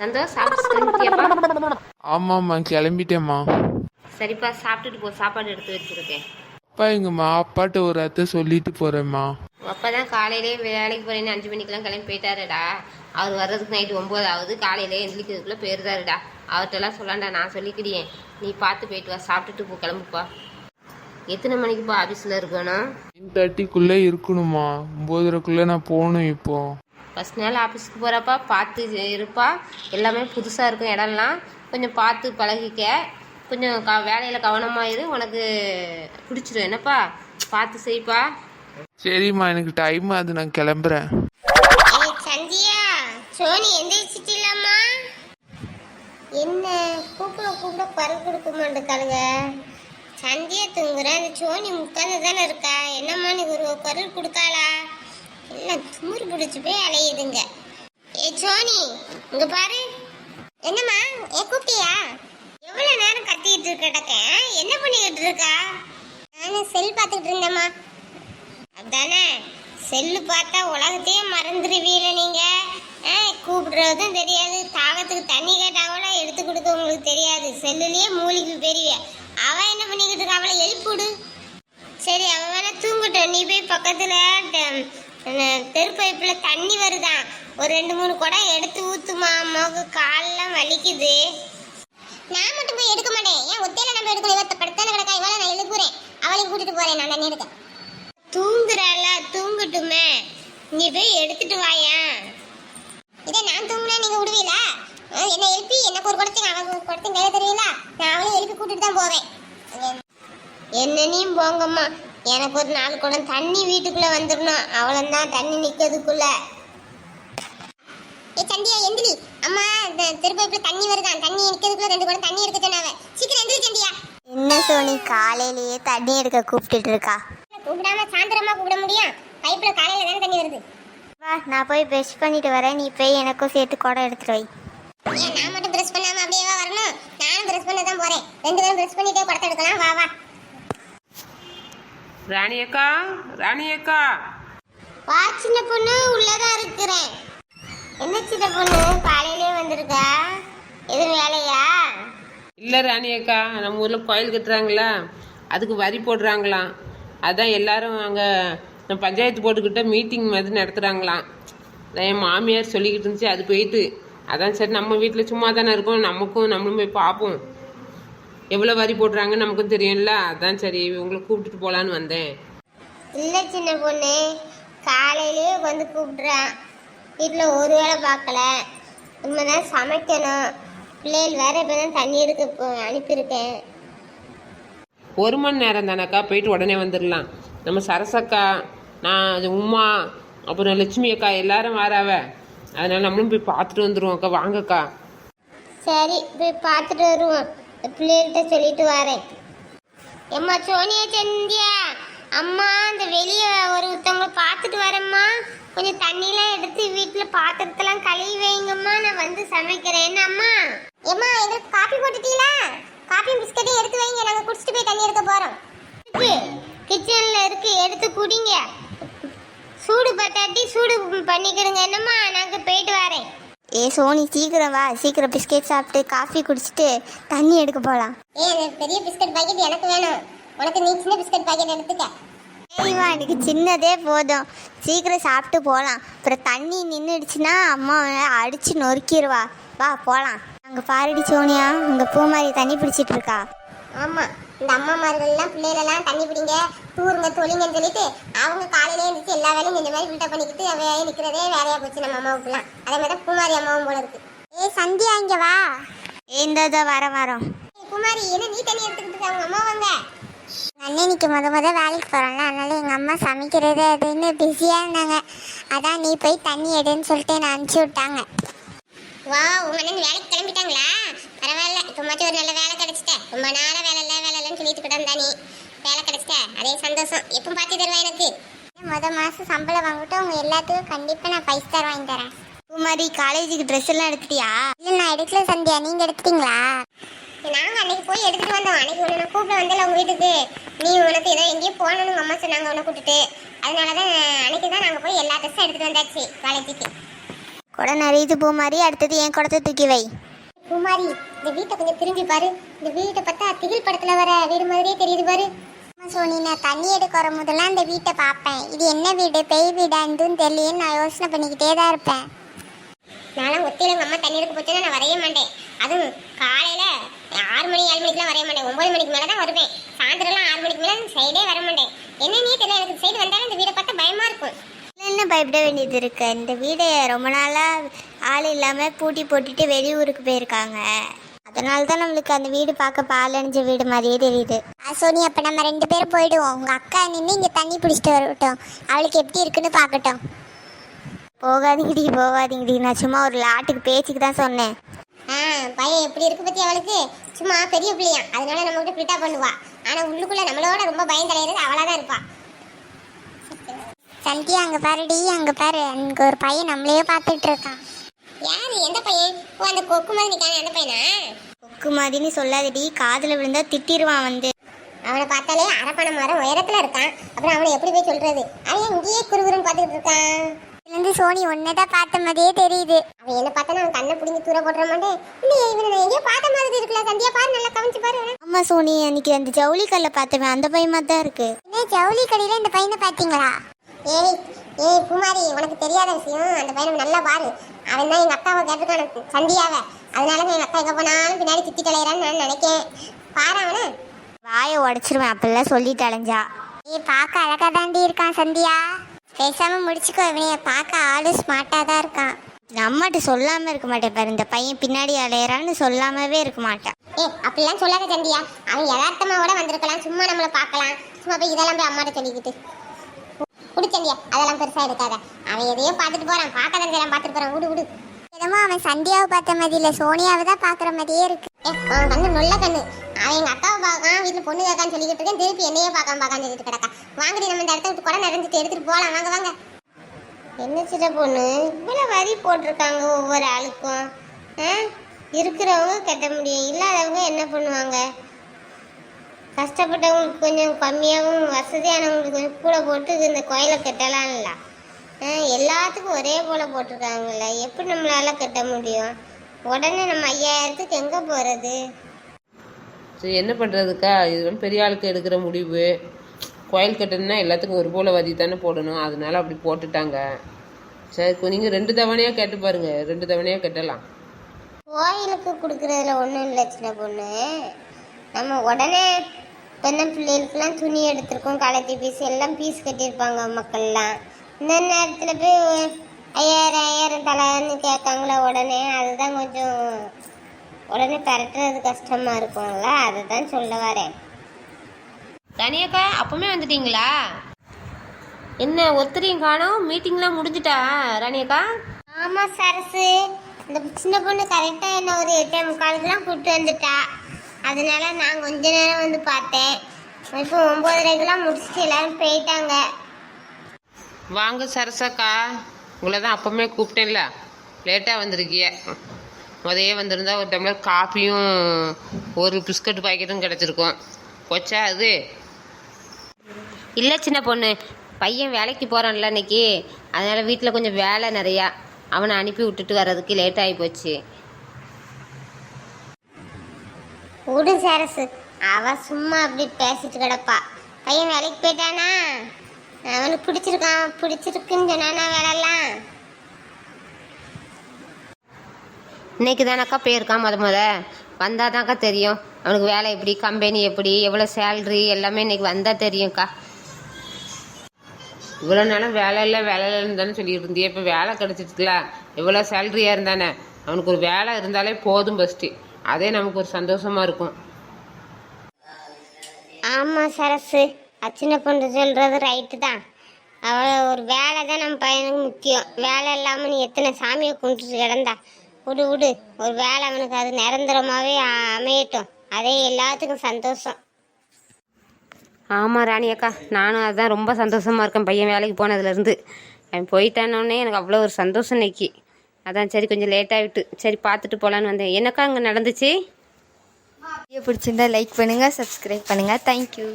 சந்தோஷ் சாப்பிட்டு கிளம்பிட்டியாப்பா? ஆமாம்மா கிளம்பிட்டேம்மா. சரிப்பா, சாப்பிட்டுட்டு போ, சாப்பாடு எடுத்து வச்சிருக்கேன். அப்பா எங்கம்மா அப்பாட்ட ஒரு அத்தை சொல்லிட்டு போகிறேம்மா. அப்பா தான் காலையிலே வேலைக்கு போறேன்னு 5 மணிக்கெல்லாம் கிளம்பி போயிட்டாருடா. அவர் வர்றதுக்கு நைட்டு 9 ஆகுது. காலையிலே எந்திரிக்கிறதுக்குள்ளே போயிருந்தாருடா. அவர்கிட்டலாம் சொல்லாண்டா, நான் சொல்லிக்கிடியேன். நீ பார்த்து போயிட்டு வா, சாப்பிட்டுட்டு போ, கிளம்புப்பா. எத்தனை மணிக்குப்பா ஆஃபீஸில் இருக்கணும்? 9:30க்குள்ளே இருக்கணுமா? 9:30க்குள்ளே நான் போகணும் இப்போ. ஃபஸ்ட் நாள் ஆஃபீஸுக்கு போகிறப்பா பார்த்து இருப்பா. எல்லாமே புதுசாக இருக்கும் இடம்லாம். கொஞ்சம் பார்த்து பழகிக்க. கொஞ்சம் வேலையில் கவனமாக இரு. உனக்கு பிடிச்சிரும் என்னப்பா. பார்த்து செய்ப்பா. சரிம்மா, எனக்கு டைம் அது, நான் கிளம்புறேன். சந்தியா, சோனி எந்திரிச்சிட்டிலாமா? என்ன கூப்பிட குரல் கொடுக்க மாட்டேக்காளுங்க. சந்தியா தூங்குறா, அந்த சோனி உட்காந்து தானே இருக்கா. என்னம்மா நீ ஒரு குரல் கொடுக்காளா? எல்லாம் துமுறு பிடிச்சி போய் அலையுதுங்க. சோனி இங்க பாரு. என்னம்மா கூப்பிட்டியா? எவ்வளவு நேரம் கத்திட்டு இருக்கட்டக்க, என்ன பண்ணிக்கிட்டு இருக்கா? நானும் செல் பார்த்துக்கிட்டு இருந்தேம்மா. அதானே, செல்லு பார்த்தா உலகத்தையே மறந்துடுவீல நீங்க. கூப்பிடுறதும் தெரியாது, தாகத்துக்கு தண்ணி கேட்டாங்களோ எடுத்து கொடுக்க உங்களுக்கு தெரியாது. செல்லுலயே மூலிகை பெரிய. அவ என்ன பண்ணிக்கிட்டு இருக்கா? அவளை எழுப்பிடு. சரி, அவன் வேணா தூங்கட்டும். நீ போய் பக்கத்துல தெரு பைப்புல தண்ணி வருதான், ஒரு 2-3 குடம் எடுத்து ஊத்துமா. அம்மாவுக்கு காலெல்லாம் வலிக்குது. நான் மட்டும் போய் எடுக்க மாட்டேன். ஏன் ஒத்தையில நம்ம எடுக்கணும்? இவத்த படுத்தான கிடக்கா, இவளை நான் எழுப்புறேன். அவளையும் கூட்டிட்டு போறேன் நான் தண்ணி எடுக்க. தூங்குறாள, தூங்கட்டுமே. நீ போய் எடுத்துட்டு வாயா. இதே நான் தூங்குனா நீங்க விடுவீங்களா? என்ன எழுப்பி எனக்கு ஒரு குடத்தையும் அவன் ஒரு குடத்தையும் கையில தெரியல. நான் அவளையும் எழுப்பி கூட்டிட்டு தான் போவேன். என்னனையும் போங்கம்மா. எனக்கு ஒரு 4 குடம் தண்ணி வீட்டுக்குள்ள வந்துடணும். அவ்வளவுதான், தண்ணி நிக்கிறதுக்குள்ள. சந்தியா எந்திரி. அம்மா திருப்பைப்புல தண்ணி வருதான், தண்ணி நிக்கிறதுக்குள்ள 2 குடம் தண்ணி எடுக்க சொன்னாவ. சீக்கிரம் எந்திரி சந்தியா. என்ன சோனி காலையிலேயே தண்ணி எடுக்க கூப்பிட்டுட்டு இருக்கா? கூப்பிடாம சாயந்தரமா கூப்பிட முடியும்? பைப்ல காலையில தானே தண்ணி வருது. வா, நான் போய் ப்ரஷ் பண்ணிட்டு வரேன். நீ போய் எனக்கும் சேர்த்து குடம் எடுத்துட்டு வை. ஏன் நான் மட்டும் ப்ரஷ் பண்ணாம அப்படியே வரணும்? நானும் ப்ரஷ் பண்ண தான் போறேன். 2 பேரும் ப்ரஷ் பண்ணிட்டே குடத்தை எடுக்கலாம். வா வா. ராணி அக்கா, ராணி அக்கா. வா சின்ன பொண்ணு, உள்ளதான் இருக்கிறேன். என்ன சின்ன பொண்ணு காலையிலே வந்திருக்கா? எதுவும் வேலையா? இல்லை ராணி அக்கா, நம்ம ஊரில் கோயில் கட்டுறாங்களா, அதுக்கு வரி போடுறாங்களாம். அதான் எல்லாரும் அங்கே நம்ம பஞ்சாயத்து போர்டுக்கிட்ட மீட்டிங் மாதிரி நடத்துகிறாங்களாம். என் மாமியார் சொல்லிக்கிட்டு இருந்துச்சு, அது போயிட்டு. அதான் சரி, நம்ம வீட்டில் சும்மா தானே இருக்கோம், நம்மளும் போய் பார்ப்போம். எவ்வளோ வரி போடுறாங்கன்னு நமக்கும் தெரியும்ல. அதான் சரி உங்களை கூப்பிட்டுட்டு போகலான்னு வந்தேன். இல்லை சின்ன பொண்ணு, காலையிலே வந்து கூப்பிட்றான். வீட்டில் ஒரு வேளை பார்க்கல. இனிமேதான் சமைக்கணும். பிள்ளைகள் வேற இப்போ தான் தண்ணி எடுக்க அனுப்பியிருக்கேன். 1 மணி நேரம் தானேக்கா, போயிட்டு உடனே வந்துடலாம். நம்ம சரசக்கா, நான் உமா, அப்புறம் லட்சுமி அக்கா எல்லாரும் வராவ. அதனால நம்மளும் போய் பார்த்துட்டு வந்துடுவோம் அக்கா. வாங்கக்கா. சரி, போய் பார்த்துட்டு வருவோம். பிள்ளைகிட்ட சொல்லிட்டு வரேன். எம்மா சோனியா, சந்தியா, அம்மா அந்த வெளியே ஒருத்தவங்களை பார்த்துட்டு வரேம்மா. கொஞ்சம் தண்ணிலாம் எடுத்து வீட்டில் பாத்திரத்தெல்லாம் கழுவி வைங்கம்மா. நான் வந்து சமைக்கிறேன். என்ன அம்மா? எம்மா எங்களுக்கு காஃபி போட்டுட்டீங்களா? காஃபி பிஸ்கட்டையும் எடுத்து வைங்க, நாங்கள் குடிச்சிட்டு போய் தண்ணி எடுக்க போகிறோம். கிச்சனில் இருக்கு, எடுத்து குடிங்க. சூடு பத்தாட்டி சூடு பண்ணிக்கிடுங்க. என்னம்மா, நாங்கள் போயிட்டு வரேன். சோனி சீக்கிரம் வா, சீக்கிரம் பிஸ்கெட் சாப்பிட்டு காஃபி குடிச்சிட்டு தண்ணி எடுக்க போகலாம். பெரிய பிஸ்கட் பாக்கெட் எனக்கு வேணும். உனக்கு நீ சின்ன பிஸ்கட் பாக்கெட் எடுத்துக்க. சரிம்மா, எனக்கு சின்னதே போதும். சீக்கிரம் சாப்பிட்டு போகலாம். அப்புறம் தண்ணி நின்றுடுச்சுன்னா அம்மா அடித்து நொறுக்கிடுவா. வா போகலாம். அங்கே பாருடி சோனியா, இங்கே பூமாரி தண்ணி பிடிச்சிட்டு இருக்கா. ஆமாம், இந்த அம்மாமார்கள்லாம் பிள்ளைகளெல்லாம் தண்ணி பிடிங்க, தூருங்க, தொழிங்கன்னு சொல்லிட்டு அவங்க காலையிலே இருந்துச்சு எல்லா வேலையும் இந்த மாதிரி ஃபில்டர் பண்ணிக்கிட்டு வேலையை நிற்கிறதே வேலையாக போச்சு நம்ம அம்மாவுக்குலாம். அதே மாதிரி தான் பூமாரி அம்மாவும் போல இருக்கு. சந்தியா இங்கே வா. இந்த வரோம். குமாரி, என்ன நீ தண்ணி எடுத்துக்கிட்டு இருக்க? அவங்க அம்மா வாங்க. அண்ணனுக்கு முத வேலைக்கு போகிறோம்ல, அதனால எங்கள் அம்மா சமைக்கிறது அதுன்னு பிஸியாக இருந்தாங்க. அதான் நீ போய் தண்ணி எடுன்னு சொல்லிட்டு என்னை அனுப்பிச்சி விட்டாங்க. வா, உங்க அண்ணன் வேலைக்கு கிளம்பிட்டாங்களா? பரவாயில்ல, இப்போ மட்டும் ஒரு நல்ல வேலை கிடைச்சிட்ட. ரொம்ப நாளாக வேலை இல்லைன்னு சொல்லிட்டு கிடந்தா. நீ வேலை கிடைச்சிட்ட, அதே சந்தோஷம். எப்போ பார்த்து தருவா எனக்கு? மாதம் சம்பளம் வாங்கிட்டு அவங்க எல்லாத்துக்கும் கண்டிப்பாக நான் 5 ஸ்டார் வாங்கி தரேன். பூமாரி, காலேஜுக்கு ட்ரெஸ் எல்லாம் எடுத்துட்டியா? இல்லை, நான் எடுக்கல சந்தியா. நீங்கள் எடுத்துட்டீங்களா? நாங்கள் அன்னைக்கு போய் எடுத்துட்டு வந்தோம். அன்னைக்கு உன்னை நான் கூப்பிட வந்தல உங்க வீட்டுக்கு. நீ உனக்கு ஏதோ எங்கேயும் போகணுன்னு அம்மா சொன்னாங்க உன்னை கூப்பிட்டுட்டு. அதனால தான் அன்னைக்கு தான் நாங்கள் போய் எல்லா ட்ரெஸ்ஸும் எடுத்துட்டு வந்தாச்சு காலேஜுக்கு. குடம் நிறையுது பூமாரி, அடுத்தது என் குடத்தை தூக்கி வை. பூமாரி, இந்த வீட்டை கொஞ்சம் திரும்பி பாரு. இந்த வீட்டை பார்த்தா திகில் படத்துல வர வீடு மாதிரியே தெரியுது பாரு. சோனி, நான் தண்ணி எடுக்க வரும் போதெல்லாம் அந்த வீட்டை பார்ப்பேன். இது என்ன வீடு, பேய் வீடான்னு தெரியல, நான் யோசனை பண்ணிக்கிட்டே தான் இருப்பேன். நானும் ஒத்தையில எங்கள் அம்மா தண்ணி எடுக்க போச்சுன்னா நான் வரைய மாட்டேன். அதுவும் காலையில் 6 மணி 7 மணிக்கெலாம் வரைய மாட்டேன். 9 மணிக்கு மேலே தான் வருவேன். சாயந்தரம்லாம் 6 மணிக்கு மேலே சைடே வர மாட்டேன். என்னன்னே தெரியல, எனக்கு சைடு வந்தாலும் இந்த வீடை பார்த்தா பயமாக இருக்கும். என்ன பயப்பட வேண்டியது இருக்கு? இந்த வீடு ரொம்ப நாளாக ஆள் இல்லாமல் பூட்டி போட்டுட்டு வெளியூருக்கு போயிருக்காங்க. அதனால தான் நம்மளுக்கு அந்த வீடு பார்க்க பாலடைஞ்ச வீடு மாதிரியே தெரியுது. சோனி, அப்போ நம்ம 2 பேரும் போயிடுவோம். உங்கள் அக்கா நின்று இங்கே தண்ணி பிடிச்சிட்டு வரட்டும். அவளுக்கு எப்படி இருக்குன்னு பார்க்கட்டும். போகாதீங்கடி, நான் சும்மா ஒரு லாட்டுக்கு பேச்சுக்கு தான் சொன்னேன். பையன் எப்படி இருக்கு பற்றி அவளுக்கு சும்மா பெரிய பிள்ளையா, அதனால நம்ம கிட்ட ஃபிட்டா பண்ணுவா. ஆனால் உள்ளுக்குள்ளே நம்மளோட ரொம்ப பயந்தலையிறது அவளாக தான் இருப்பா. சந்தியா, அங்கே பாருடி, அங்கே பாரு, அங்கே ஒரு பையன் நம்மளையே பார்த்துட்டு இருக்கான். யாரு? எந்த பையன்? ஓ, அந்த கொக்கு மாதிரி நிற்கானே அந்த பையனா? கொக்கு மாதிரின்னு சொல்லாதடி, காதில் விழுந்தா திட்டிடுவான் வந்து. அவனை பார்த்தாலே அரப்பண மரம் உயரத்தில் இருக்கான். அப்புறம் அவனை எப்படி போய் சொல்றது? அவன் இங்கேயே குறுகுறுன்னு பார்த்துக்கிட்டு இருக்கான். இதுலேருந்து சோனி ஒன்னதான் பார்த்த மாதிரியே தெரியுது. அவன் என்ன பார்த்தானே அவன் கண்ணை பிடிங்கி தூர போடுற மாட்டேன். இல்லையே, இவனை நான் எங்கேயோ பார்த்த மாதிரி இருக்குல்ல. சந்தியா பாரு, நல்லா கவனிச்சு பாரு. ஆமா சோனி, அன்னைக்கு அந்த ஜவுளி கல்ல பார்த்தவன் அந்த பையமா தான் இருக்கு. என்ன ஜவுளி கடையில இந்த பையனை பார்த்தீங்களா? ஏய் ஏய் குமாரி, உனக்கு தெரியாத விஷயம். அந்த பையனை நல்லா பாரு. அவன் தான் எங்க அக்காவை கேட்டிருக்கான சந்தியாவை. அதனால எங்க அக்கா எங்க போனாலும் பின்னாடி சுத்தி தலையிறான்னு நான் நினைக்கேன். பாரு அவனை. வாயை உடைச்சிருவேன் அப்பெல்லாம் சொல்லிட்டு அலைஞ்சா. பார்க்க அழகா தாண்டி இருக்கான் சந்தியா. பேசாம முடிச்சுக்கோ. இவனைய பார்க்க ஆளு ஸ்மார்ட்டா தான் இருக்கான். அம்மாட்ட சொல்லாம இருக்க மாட்டேன் பாரு, இந்த பையன் பின்னாடி அலையறான்னு சொல்லாமவே இருக்க மாட்டேன். அப்படிலாம் சொல்லாத சந்தியா. அவன் யதார்த்தமாவோட வந்திருக்கலாம். சும்மா நம்மளை பார்க்கலாம். சும்மா போய் இதெல்லாம் போய் அம்மாட்ட சொல்லிக்கிட்டு குடிச்சந்தியா, அதெல்லாம் பெருசா எடுக்காத. அவன் எதையோ பார்த்துட்டு போறான். பார்க்காத எல்லாம் பார்த்துட்டு போறான். விடு விடு. என்னமோ அவன் சந்தியாவை பார்த்த மாதிரி இல்ல, சோனியாவை தான் பாக்குற மாதிரியே இருக்கு. அவன் கண்ணு நொல்ல கண்ணு. அவன் எங்க அக்காவை பார்க்கான், வீட்டுல பொண்ணு கேட்கான்னு சொல்லிக்கிட்டு இருக்கேன். திருப்பி என்னையே பார்க்கான்னு சொல்லிட்டு கிடக்கா. வாங்கடி, நம்ம இந்த இடத்த விட்டு கூட நிறைஞ்சிட்டு எடுத்துட்டு போகலாம். வாங்க வாங்க. என்ன சின்ன பொண்ணு, இவ்வளோ வரி போட்டிருக்காங்க ஒவ்வொரு ஆளுக்கும். இருக்கிறவங்க கட்ட முடியும், இல்லாதவங்க என்ன பண்ணுவாங்க? கஷ்டப்பட்டவங்களுக்கு கொஞ்சம் கம்மியாகவும் வசதியானவங்களுக்கு கொஞ்சம் கூட போட்டு இந்த கோயிலை கட்டலாம்ல. எல்லாத்துக்கும் ஒரே போல போட்டிருக்காங்கல்ல, எப்படி நம்மளால கட்ட முடியும்? உடனே நம்ம 5000க்கு எங்கே போகிறது? சரி, என்ன பண்ணுறதுக்கா? இது வந்து பெரிய ஆளுக்கு எடுக்கிற முடிவு. கோயில் கட்டணும்னா எல்லாத்துக்கும் ஒரு போல் வரி தானே போடணும். அதனால அப்படி போட்டுட்டாங்க. சரி, நீங்கள் 2 தவணையாக கேட்டு பாருங்க. 2 தவணையாக கட்டலாம். கோயிலுக்கு கொடுக்குறதுல ஒன்றும் இல்லை சின்ன பொண்ணு. நம்ம உடனே பெண்ண பிள்ளைகளுக்கெல்லாம் துணி எடுத்திருக்கோம், காலேஜ் ஃபீஸ் எல்லாம் ஃபீஸ் கட்டியிருப்பாங்க மக்கள்லாம். இந்த நேரத்தில் போய் 5000 தலைன்னு கேட்காங்களா உடனே? அதுதான் கொஞ்சம் உடனே பரட்டுறது கஷ்டமாக இருக்கும்ல, அதை தான் சொல்ல வரேன். ராணியக்கா, அப்பவுமே வந்துட்டீங்களா? என்ன ஒருத்தரையும் காணோம்? மீட்டிங்லாம் முடிஞ்சிட்டா ராணியக்கா? ஆமாம் சரசு, இந்த சின்ன பொண்ணு கரெக்டாக என்ன ஒரு 8:45 கூப்பிட்டு வந்துட்டா. அதனால நான் கொஞ்ச நேரம் வந்து பார்த்தேன். இப்போ 9:30 முடிச்சுட்டு எல்லாரும் போயிட்டாங்க. வாங்க சரசாக்கா, உங்களை தான் அப்பவுமே கூப்பிட்டேன்ல, லேட்டாக வந்திருக்கிய. முதையே வந்திருந்தா ஒரு டம்ளர் காஃபியும் ஒரு பிஸ்கட் பாக்கெட்டும் கிடச்சிருக்கும். போச்சா அது? இல்லை சின்ன பொண்ணு, பையன் வேலைக்கு போகிறான்ல இன்னைக்கு, அதனால் வீட்டில் கொஞ்சம் வேலை நிறையா. அவனை அனுப்பி விட்டுட்டு வர்றதுக்கு லேட் ஆகி போச்சு. விடு சரசு, அவ சும்மா அப்படி பேசிட்டு கிடப்பா. பையன் வேலைக்கு போயிட்டானா? அவனுக்கு பிடிச்சிருக்குன்னு சொன்னானா வேலைலாம்? இன்னைக்கு தானக்கா போயிருக்கான். முத வந்தால் தான்க்கா தெரியும் அவனுக்கு வேலை எப்படி, கம்பெனி எப்படி, எவ்வளோ சேல்ரி எல்லாமே இன்னைக்கு வந்தால் தெரியும்க்கா. இவ்வளோ நேரம் வேலை இல்லைன்னு தானே சொல்லிட்டு இருந்தியே. இப்போ வேலை கிடச்சிட்டுல, எவ்வளோ சேலரியாக இருந்தானே. அவனுக்கு ஒரு வேலை இருந்தாலே போதும் ஃபஸ்ட்டு. அதே நமக்கு ஒரு சந்தோஷமாக இருக்கும். ஆமாம் சரசு, அச்சின்ன பொண்ணு சொல்கிறது ரைட்டு தான். அவளை ஒரு வேலை தான் நம்ம பையனுக்கு முக்கியம். வேலை இல்லாமல் நீ எத்தனை சாமியை கும்பிட்டுட்டு கிடந்தா? விடு விடு, ஒரு வேலை அவனுக்கு அது நிரந்தரமாகவே அமையட்டும். அதே எல்லாத்துக்கும் சந்தோஷம். ஆமாம் ராணி அக்கா, நானும் அதுதான் ரொம்ப சந்தோஷமாக இருக்கேன். பையன் வேலைக்கு போனதுலேருந்து அவன் போயிட்டானோடனே எனக்கு அவ்வளோ ஒரு சந்தோஷம் இன்னைக்கு. அதான் சரி கொஞ்சம் லேட்டாகிட்டு சரி பார்த்துட்டு போகலான்னு வந்தேன். என்னக்கா அங்கே நடந்துச்சு? வீடியோ பிடிச்சிருந்தா லைக் பண்ணுங்கள், சப்ஸ்கிரைப் பண்ணுங்கள். தேங்க்யூ.